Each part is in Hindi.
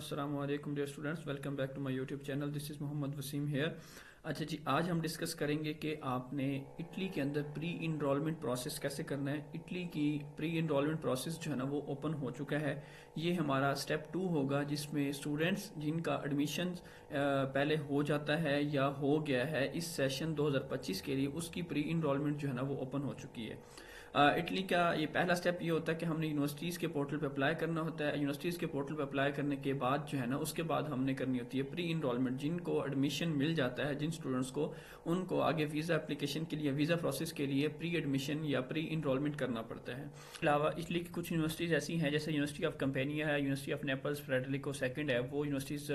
अस्सलामुअलैकुम dear students, welcome back to my YouTube channel. This is Mohammad Waseem here. अच्छा जी, आज हम डिस्कस करेंगे कि आपने इटली के अंदर प्री इनरोलमेंट प्रोसेस कैसे करना है। इटली की प्री इनरोलमेंट प्रोसेस जो है ना वो ओपन हो चुका है। ये हमारा स्टेप 2 होगा जिसमें स्टूडेंट्स जिनका एडमिशन पहले हो जाता है या हो गया है इस सेशन 2025 के लिए, उसकी प्री इनरोलमेंट जो है ना वो ओपन हो चुकी है। इटली का ये पहला स्टेप ये होता है कि हमने यूनिवर्सिटीज़ के पोर्टल पे अप्लाई करना होता है। यूनिवर्सिटीज़ के पोर्टल पे अप्लाई करने के बाद जो है ना उसके बाद हमने करनी होती है प्री इनरोलमेंट। जिनको एडमिशन मिल जाता है, जिन स्टूडेंट्स को, उनको आगे वीज़ा एप्लीकेशन के लिए, वीज़ा प्रोसेस के लिए प्री एडमिशन या प्री इनरोलमेंट करना पड़ता है। इसके अलावा इटली की कुछ यूनिवर्सिटीज़ ऐसी हैं जैसे यूनिवर्सिटी ऑफ कैम्पेनिया है, university of Naples, Frederico second है। वो यूनिवर्सिटीज़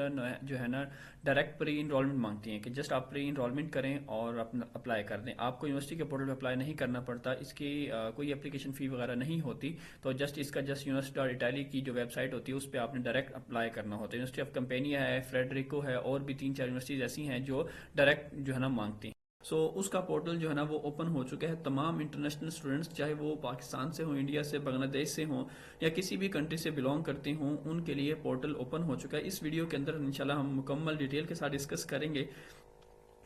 जो है ना डायरेक्ट प्री इनरोलमेंट मांगती हैं कि जस्ट आप प्री इनरोलमेंट करें और अपना अप्लाई कर दें। आपको यूनिवर्सिटी के पोर्टल पर अप्लाई नहीं करना पड़ता, इसकी कोई एप्लीकेशन फ़ी वगैरह नहीं होती। तो जस्ट यूनिवर्सिटी और इटाली की जो वेबसाइट होती है उस पर आपने डायरेक्ट अप्लाई करना होता है। यूनिवर्सिटी ऑफ कैम्पेनिया है, फ्रेडरिको है, और भी 3-4 यूनिवर्सिटीज़ ऐसी हैं जो डायरेक्ट जो है ना मांगती हैं। उसका पोर्टल जो है ना वो ओपन हो चुका है। तमाम इंटरनेशनल स्टूडेंट्स, चाहे वो पाकिस्तान से हों, इंडिया से, बांग्लादेश से हों या किसी भी कंट्री से बिलोंग करते हों, उनके लिए पोर्टल ओपन हो चुका है। इस वीडियो के अंदर इंशाल्लाह हम मुकम्मल डिटेल के साथ डिस्कस करेंगे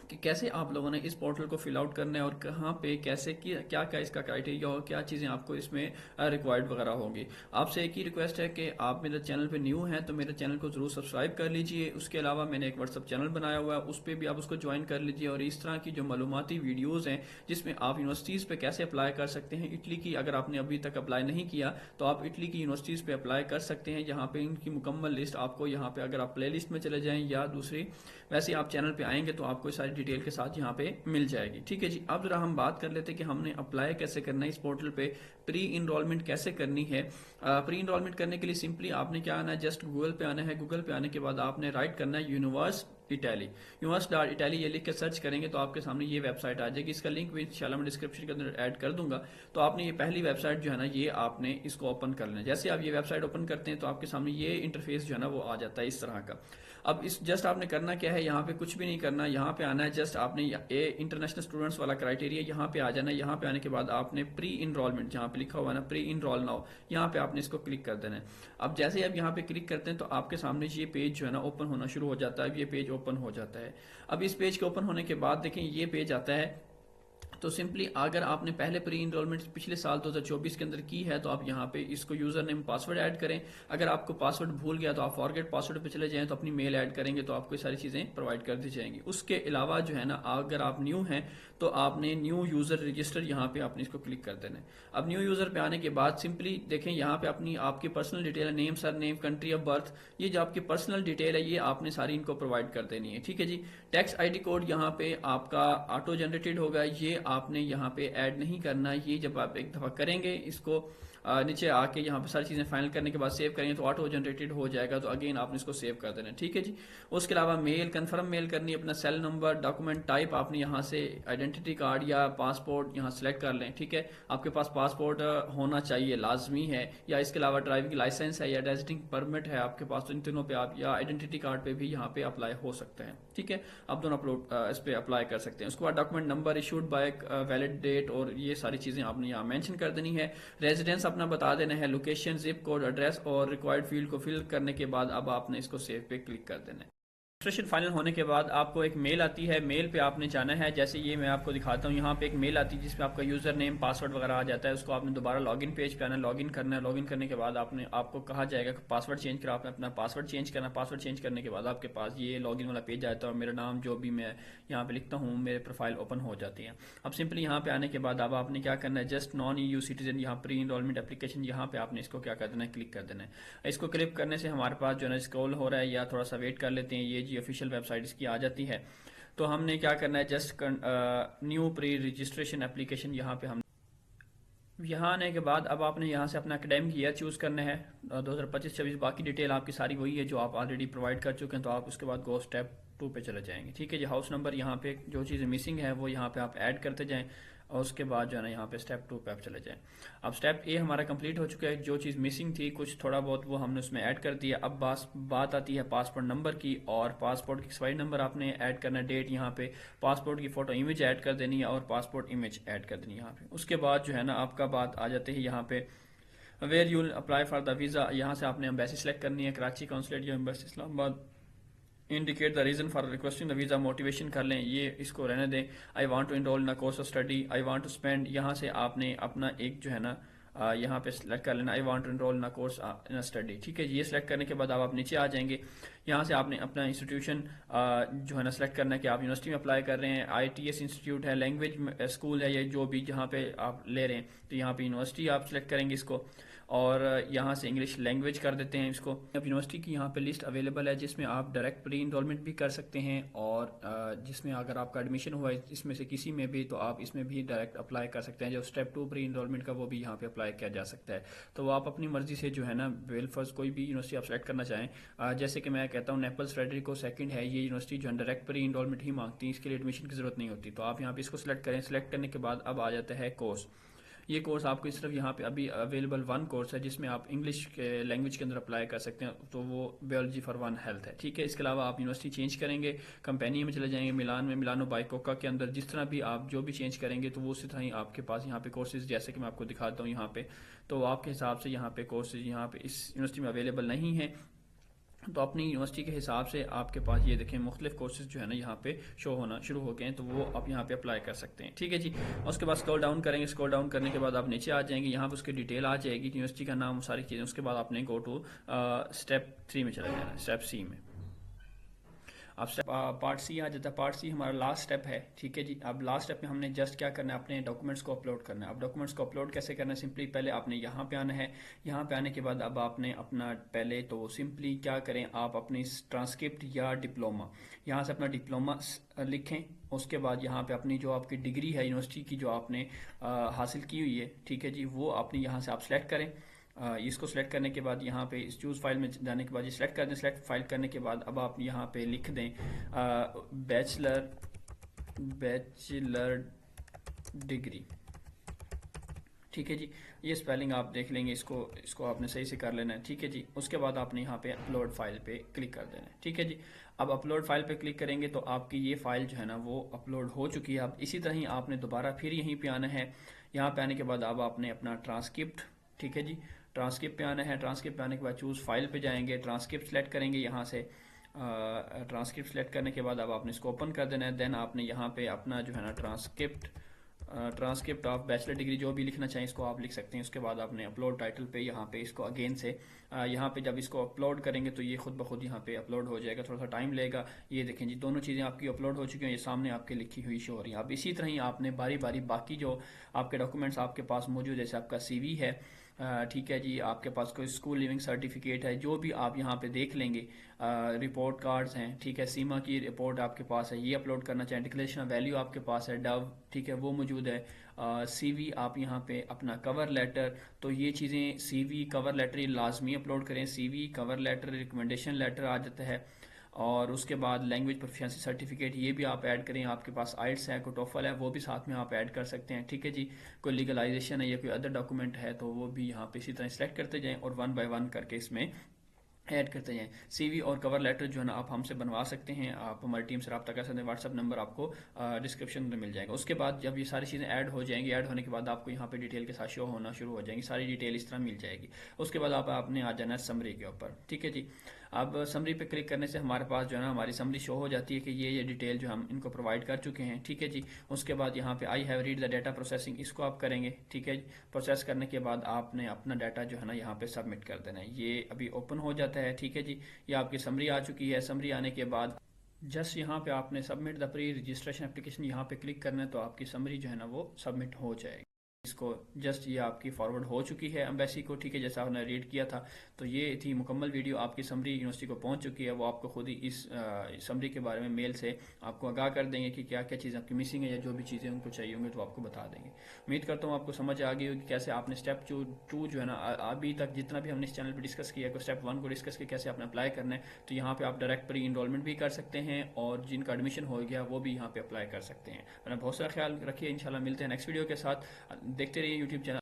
कि कैसे आप लोगों ने इस पोर्टल को फिल आउट करना है और कहाँ पे कैसे क्या क्या इसका क्राइटेरिया और क्या चीज़ें आपको इसमें रिक्वायर्ड वगैरह होंगी। आपसे एक ही रिक्वेस्ट है कि आप मेरे चैनल पे न्यू हैं तो मेरे चैनल को ज़रूर सब्सक्राइब कर लीजिए। उसके अलावा मैंने एक व्हाट्सअप चैनल बनाया हुआ है, उस पर भी आप उसको ज्वाइन कर लीजिए। और इस तरह की जो मालूमाती वीडियोज़ हैं जिसमें आप यूनिवर्सिटीज़ पर कैसे अप्लाई कर सकते हैं इटली की, अगर आपने अभी तक अप्लाई नहीं किया तो आप इटली की यूनिवर्सिटीज़ पर अप्लाई कर सकते हैं। यहाँ पे इनकी मुकम्मल लिस्ट आपको यहाँ पे, अगर आप प्ले लिस्ट में चले जाएँ या दूसरी वैसे आप चैनल पे आएंगे तो आपको सारी डिटेल के साथ यहाँ पे मिल जाएगी। ठीक है जी, अब जरा हम बात कर लेते हैं कि हमने अप्लाई कैसे करना है इस पोर्टल पे, प्री इनरोलमेंट कैसे करनी है। प्री इनरोलमेंट करने के लिए सिंपली आपने क्या आना है, जस्ट गूगल पे आना है। गूगल पे आने के बाद आपने राइट करना है यूनिवर्स इटली, यूनिवर्स.इटली ये लिख के सर्च करेंगे तो आपके सामने ये वेबसाइट आ जाएगी। इसका लिंक भी इंशाल्लाह मैं डिस्क्रिप्शन के अंदर ऐड कर दूंगा। तो आपने ये पहली वेबसाइट जो है ना ये आपने इसको ओपन कर लेना है। जैसे आप ये वेबसाइट ओपन करते हैं तो आपके सामने ये इंटरफेस जो है ना वो आ जाता है इस तरह का। अब इस जस्ट आपने करना क्या है, यहाँ पे कुछ भी नहीं करना, यहाँ पे आना है। जस्ट आपने ये इंटरनेशनल स्टूडेंट्स वाला क्राइटेरिया यहाँ पे आ जाना है। यहाँ पे आने के बाद आपने प्री इनरोलमेंट जहाँ पे लिखा हुआ है ना प्री इनरोल नाउ, यहाँ पे आपने इसको क्लिक कर देना है। अब जैसे आप यहाँ पे क्लिक करते हैं तो आपके सामने ये पेज जो है ना ओपन होना शुरू हो जाता है। ये पेज ओपन हो जाता है। अब इस पेज के ओपन होने के बाद देखें ये पेज आता है। तो सिंपली अगर आपने पहले प्री इनरोलमेंट पिछले साल 2024 के अंदर की है तो आप यहाँ पे इसको यूजर नेम पासवर्ड ऐड करें। अगर आपको पासवर्ड भूल गया तो आप फॉरगेट पासवर्ड पे चले जाएं तो अपनी मेल ऐड करेंगे तो आपको ये सारी चीज़ें प्रोवाइड कर दी जाएंगी। उसके अलावा जो है ना अगर आप न्यू हैं तो आपने न्यू यूज़र रजिस्टर यहाँ पे आपने इसको क्लिक कर देना है। अब न्यू यूज़र पे आने के बाद सिंपली देखें यहाँ पे अपनी आपकी पर्सनल डिटेल है, name, sir name, country of birth, ये जो आपकी पर्सनल डिटेल है ये आपने सारी इनको प्रोवाइड कर देनी है। ठीक है जी। टैक्स आईडी कोड यहाँ पे आपका ऑटो जनरेटेड होगा, ये आपने यहाँ पे ऐड नहीं करना। ये जब आप एक दफ़ा करेंगे इसको नीचे आके यहाँ पे सारी चीज़ें फाइनल करने के बाद सेव करेंगे तो ऑटो जनरेटेड हो जाएगा। तो अगेन आपने इसको सेव कर देना है। ठीक है जी। उसके अलावा मेल कंफर्म मेल करनी है, अपना सेल नंबर, डॉक्यूमेंट टाइप आपने यहाँ से आइडेंटिटी कार्ड या पासपोर्ट यहाँ सेलेक्ट कर लें। ठीक है, आपके पास पासपोर्ट होना चाहिए, लाजमी है, या इसके अलावा ड्राइविंग लाइसेंस है या रेजिडिंग परमिट है आपके पास, तो इन तीनों पे आप, या आइडेंटिटी कार्ड पे भी यहाँ पे अप्लाई हो सकते हैं। ठीक है, आप दोनों इस पे अप्लाई कर सकते हैं। उसके बाद document number, issued by valid date, और ये सारी चीज़ें आपने यहाँ मेंशन कर देनी है। रेजिडेंस अपना बता देना है, लोकेशन, जिप कोड, एड्रेस, और रिक्वायर्ड फील्ड को फिल करने के बाद अब आपने इसको सेव पे क्लिक कर देना है। रजिस्ट्रेशन फाइनल होने के बाद आपको एक मेल आती है, मेल पे आपने जाना है। जैसे ये मैं आपको दिखाता हूँ, यहाँ पे एक मेल आती है जिसमें आपका यूज़र नेम, पासवर्ड वगैरह आ जाता है। उसको आपने दोबारा लॉगिन पेज पे आना है, लॉगिन करना है। लॉगिन करने के बाद आपको कहा जाएगा कि पासवर्ड चेंज करा, आपने अपना पासवर्ड चेंज करना। पासवर्ड चेंज करने के बाद आपके पास ये लॉगिन वाला पेज आता है और मेरा नाम जो भी मैं यहाँ पे लिखता हूँ मेरे प्रोफाइल ओपन हो जाती है। अब सिंपली यहाँ पे आने के बाद अब आपने क्या करना है, जस्ट नॉन EU सिटीजन, यहाँ प्री इनरोलमेंट एप्लीकेशन, यहाँ पे आपने इसको क्या कर देना है, क्लिक कर देना है। इसको क्लिक करने से हमारे पास जो है ना स्क्रॉल हो रहा है, या थोड़ा सा वेट कर लेते हैं, ये जी ऑफिशियल वेबसाइट इसकी आ जाती है। तो हमने क्या करना है, just new pre registration application, यहाँ पे हम यहाँ आने के बाद अब आपने यहाँ से अपना एकेडमिक ईयर चूज़ करना है 2025-26। बाकी डिटेल आपकी सारी वही है जो आप ऑलरेडी प्रोवाइड कर चुके हैं। तो आप उसके बाद गो स्टेप 2 पे चले जाएंगे। ठीक है जी। हाउस नंबर, यहाँ पे जो चीज़ें मिसिंग है वो यहाँ पे आप ऐड करते जाएं और उसके बाद जो है ना यहाँ पे स्टेप 2 पे आप चले जाएं। अब स्टेप ए हमारा कंप्लीट हो चुका है। जो चीज़ मिसिंग थी कुछ थोड़ा बहुत वो हमने उसमें ऐड कर दिया। अब बात आती है पासपोर्ट नंबर की, और पासपोर्ट की एक्सपायरी नंबर आपने ऐड करना, डेट, यहाँ पे पासपोर्ट की फ़ोटो इमेज ऐड कर देनी है और पासपोर्ट इमेज ऐड कर देनी है यहाँ पे। उसके बाद जो है ना आपका बात आ जाती है यहाँ पे where you apply for the visa, यहाँ से आपने एम्बेसी सेलेक्ट करनी है, कराची कॉन्सुलेट या embassy Islamabad. Indicate the reason for requesting the visa, motivation कर लें, ये इसको रहने दें। I want to enrol in a course of study, I want to spend, यहाँ से आपने अपना एक जो है ना यहाँ पे सेलेक्ट कर लेना, I want to enrol in a course in a study. ठीक है, ये सेलेक्ट करने के बाद आप नीचे आ जाएंगे। यहाँ से आपने अपना इंस्टीट्यूशन जो है ना सेलेक्ट करना है कि आप यूनिवर्सिटी में अप्लाई कर रहे हैं, ITS इंस्टीट्यूट है, लैंग्वेज स्कूल है, या जो भी जहाँ पे आप ले रहे हैं, तो यहाँ पे यूनिवर्सिटी आप सेलेक्ट करेंगे इसको, और यहाँ से इंग्लिश लैंग्वेज कर देते हैं इसको। अब यूनिवर्सिटी की यहाँ पे लिस्ट अवेलेबल है जिसमें आप डायरेक्ट प्री इनरोलमेंट भी कर सकते हैं, और जिसमें अगर आपका एडमिशन हुआ है इसमें से किसी में भी, तो आप इसमें भी डायरेक्ट अप्लाई कर सकते हैं। जो स्टेप 2 प्री इनरोलमेंट का, वो भी यहाँ पे अप्लाई किया जा सकता है। तो वो आप अपनी मर्जी से जो है ना वेलफर्स कोई भी यूनिवर्सिटी आप सेलेक्ट करना चाहें, जैसे कि मैं कहता हूँ नेपल्स फ्रेडरिको सेकंड है, ये यूनिवर्सिटी जो है डायरेक्ट प्री इनरोलमेंट ही मांगती है, इसके लिए एडमिशन की जरूरत नहीं होती। तो आप यहाँ पे इसको सिलेक्ट करें। सिलेक्ट करने के बाद अब आ जाता है कोर्स। ये कोर्स आपको सिर्फ यहाँ पे अभी अवेलेबल 1 कोर्स है जिसमें आप इंग्लिश के लैंग्वेज के अंदर अप्लाई कर सकते हैं, तो वो बायोलॉजी फॉर वन हेल्थ है। ठीक है, इसके अलावा आप यूनिवर्सिटी चेंज करेंगे, कंपेनी में चले जाएंगे, मिलान में मिलानो बाइकोका के अंदर, जिस तरह भी आप जो भी चेंज करेंगे तो वो उसी तरह ही आपके पास यहाँ पे कोर्सेज, जैसे कि मैं आपको दिखाता हूँ यहाँ पे, तो आपके हिसाब से यहाँ पे कोर्सेज यहाँ पे इस यूनिवर्सिटी में अवेलेबल नहीं है, तो अपनी यूनिवर्सिटी के हिसाब से आपके पास ये देखें मुख्तलिफ कोर्सेज जो है ना यहाँ पे शो होना शुरू हो गए हैं, तो वो आप यहाँ पे अप्लाई कर सकते हैं। ठीक है जी, उसके बाद स्क्रॉल डाउन करेंगे। स्क्रॉल डाउन करने के बाद आप नीचे आ जाएंगे, यहाँ पे उसकी डिटेल आ जाएगी, यूनिवर्सिटी का नाम, सारी चीज़ें। उसके बाद आपने गो टू स्टेप 3 में चला जाना, स्टेप C में। अब स्टेप पार्ट C आ जाता है। पार्ट C हमारा लास्ट स्टेप है। ठीक है जी, अब लास्ट स्टेप में हमने जस्ट क्या करना है, अपने डॉक्यूमेंट्स को अपलोड करना है। अब डॉक्यूमेंट्स को अपलोड कैसे करना है, सिंपली पहले आपने यहाँ पे आना है। यहाँ पे आने के बाद अब आपने अपना पहले तो सिंपली क्या करें, आप अपनी ट्रांसक्रिप्ट या डिप्लोमा, यहाँ से अपना डिप्लोमा लिखें। उसके बाद यहाँ पे अपनी जो आपकी डिग्री है यूनिवर्सिटी की जो आपने हासिल की हुई है, ठीक है जी, वो अपनी यहाँ से आप सेलेक्ट करें। इसको सेलेक्ट करने के बाद यहाँ पे इस चूज़ फाइल में जाने के बाद ये सेलेक्ट कर दें। सेलेक्ट फाइल करने के बाद अब आप यहाँ पे लिख दें बैचलर डिग्री। ठीक है जी, ये स्पेलिंग आप देख लेंगे, इसको आपने सही से कर लेना है। ठीक है जी, उसके बाद आपने यहाँ पे अपलोड फाइल पे क्लिक कर देना है। ठीक है जी, अब अपलोड फाइल पे क्लिक करेंगे तो आपकी ये फाइल जो है ना वो अपलोड हो चुकी है। अब इसी तरह ही आपने दोबारा फिर यहीं पे आना है। यहाँ पे आने के बाद अब आपने अपना ट्रांसक्रिप्ट, ठीक है जी, ट्रांसक्रिप्ट पे आना है। ट्रांसक्रिप्ट पे आने के बाद चूज़ फाइल पे जाएंगे, ट्रांसक्रिप्ट सेलेक्ट करेंगे। यहाँ से ट्रांसक्रिप्ट सेलेक्ट करने के बाद अब आपने इसको ओपन कर देना है। देन आपने यहाँ पे अपना जो है ना ट्रांसक्रिप्ट ऑफ बैचलर डिग्री जो भी लिखना चाहें इसको आप लिख सकते हैं। उसके बाद आपने अपलोड टाइटल पे यहाँ पे इसको अगेन से यहाँ पे जब इसको अपलोड करेंगे तो ये खुद ब खुद यहाँ पे अपलोड हो जाएगा, थोड़ा सा टाइम लेगा। ये देखें जी, दोनों चीज़ें आपकी अपलोड हो चुकी हैं, ये सामने आपके लिखी हुई शो हो रही है। अब इसी तरह ही आपने बारी बारी बाकी जो आपके डॉक्यूमेंट्स आपके पास मौजूद, जैसे आपका CV है, ठीक है जी, आपके पास कोई स्कूल लिविंग सर्टिफिकेट है, जो भी आप यहाँ पे देख लेंगे, रिपोर्ट कार्ड्स हैं, ठीक है, सीमा की रिपोर्ट आपके पास है, ये अपलोड करना चाहें। डिक्लेरेशन ऑफ वैल्यू आपके पास है, डव, ठीक है, वो मौजूद है। CV आप यहाँ पे अपना कवर लेटर, तो ये चीज़ें CV कवर लेटर ये लाजमी अपलोड करें। CV cover letter, recommendation letter आ जाता है, और उसके बाद लैंग्वेज प्रोफिशिएंसी सर्टिफिकेट ये भी आप ऐड करें। आपके पास आइल्स है, कोई टोफल है, वो भी साथ में आप ऐड कर सकते हैं। ठीक है जी, कोई लीगलाइजेशन है या कोई अदर डॉक्यूमेंट है तो वो भी यहाँ पे इसी तरह सेलेक्ट करते जाएं और 1 बाय 1 करके इसमें ऐड करते जाएं। CV और कवर लेटर जो है ना आप हमसे बनवा सकते हैं, आप हमारी टीम से रब्ता कर सकते हैं। व्हाट्सअप नंबर आपको डिस्क्रिप्शन में मिल जाएगा। उसके बाद जब ये सारी चीज़ें ऐड हो जाएंगी, ऐड होने के बाद आपको यहाँ पे डिटेल के साथ शो होना शुरू हो जाएंगी, सारी डिटेल इस तरह मिल जाएगी। उसके बाद आपने आ जाना है समरी के ऊपर। ठीक है जी, अब समरी पे क्लिक करने से हमारे पास जो है ना हमारी समरी शो हो जाती है कि ये डिटेल जो हम इनको प्रोवाइड कर चुके हैं। ठीक है जी, उसके बाद यहाँ पे I have read the data processing, इसको आप करेंगे। ठीक है, प्रोसेस करने के बाद आपने अपना डाटा जो है ना यहाँ पे सबमिट कर देना है। ये अभी ओपन हो जाता है। ठीक है जी, ये आपकी समरी आ चुकी है। समरी आने के बाद जस्ट यहाँ पे आपने submit the pre registration application यहाँ पे क्लिक करना है, तो आपकी समरी जो है ना वो सबमिट हो जाएगी। इसको जस्ट ये आपकी फॉरवर्ड हो चुकी है एम्बेसी को। ठीक है, जैसा आपने रीड किया था, तो ये थी मुकम्मल वीडियो। आपकी समरी यूनिवर्सिटी को पहुंच चुकी है, वो आपको खुद ही इस समरी के बारे में मेल से आपको आगाह कर देंगे कि क्या क्या चीज़ें आपकी मिसिंग है, या जो भी चीज़ें उनको चाहिए होंगे तो आपको बता देंगे। उम्मीद करता हूँ आपको समझ आ गई होगी कैसे आपने स्टेप 2 जो है ना अभी तक जितना भी हमने इस चैनल पर डिस्कस किया है, स्टेप 1 को डिस्कस किया कैसे आपने अप्लाई करना है, तो यहाँ पे आप डायरेक्ट प्री इनरोलमेंट भी कर सकते हैं, और जिनका एडमिशन हो गया वो भी यहाँ पे अप्लाई कर सकते हैं। बहुत सारा ख्याल रखिए, इंशाल्लाह मिलते हैं नेक्स्ट वीडियो के साथ। देखते रहिए यूट्यूब चैनल।